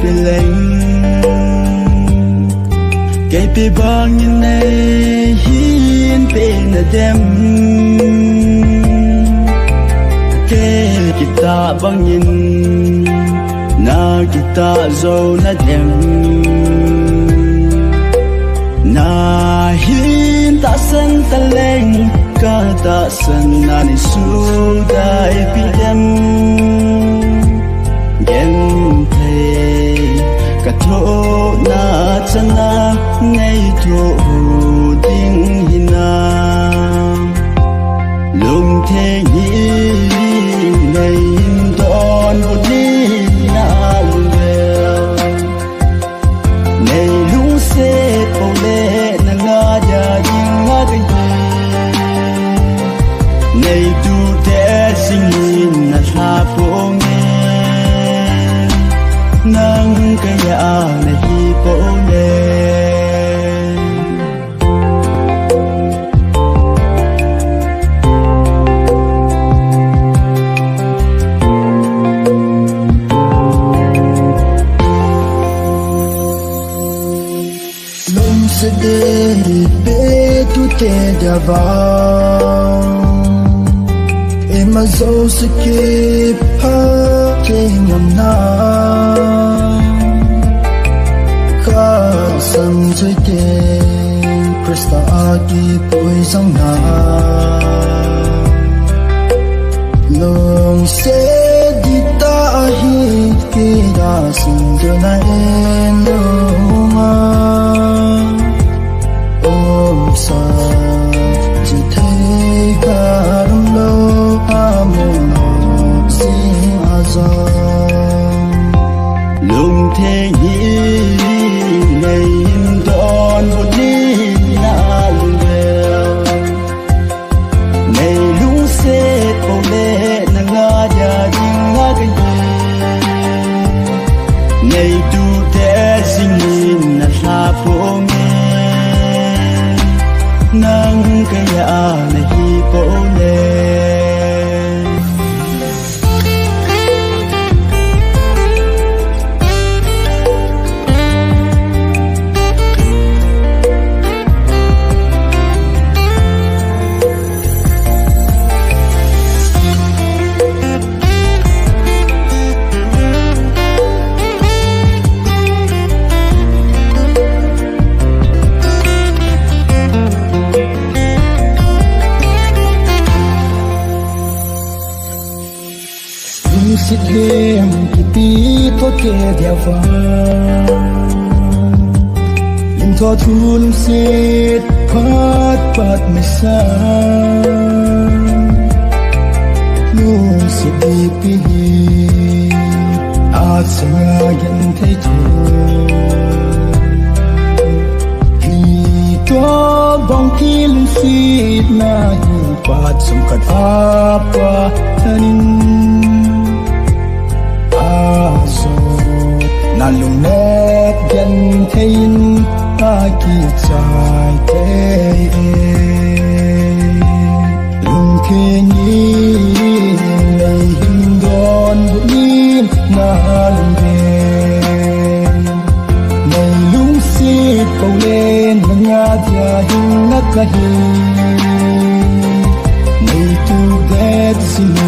piling cái pi bang in này hin pin a dem cái kita bang in na kita zo na dem na hin ta san ta leng ka ta san na ni su dai pi dem gen thei ka tho na chana nei tho ding hina lung the hi nei don ni na le nei lung se po le na nga ja ding nga ga nei du de sing na tha po nge nang ka ya na hi po le lung se de be tu te da ba Mazo skip ha kingam na ka sam chui te Krista aki poi sang na long se di ta hi ki da sin do na en no ma om sa ji te ka lo lung thế hi ngày đón một đi na lều ngày lung xe bầu lệ na nga ya ding nga cái ngày tu thế sinh na sa phố nghe nang cái ya na hi bầu lệ sit hem ki tho ke dia va in tho thun sit pat me sa lu sit di pi a sa yan thai thu hi to bong ki lu sit na hi pat sum kat apa tanin na lung net gen thein ta ki chai te lung the ni nei him don bu ni na lung de nei lung si ko len na nga ja hin na ka hi nei tu get sin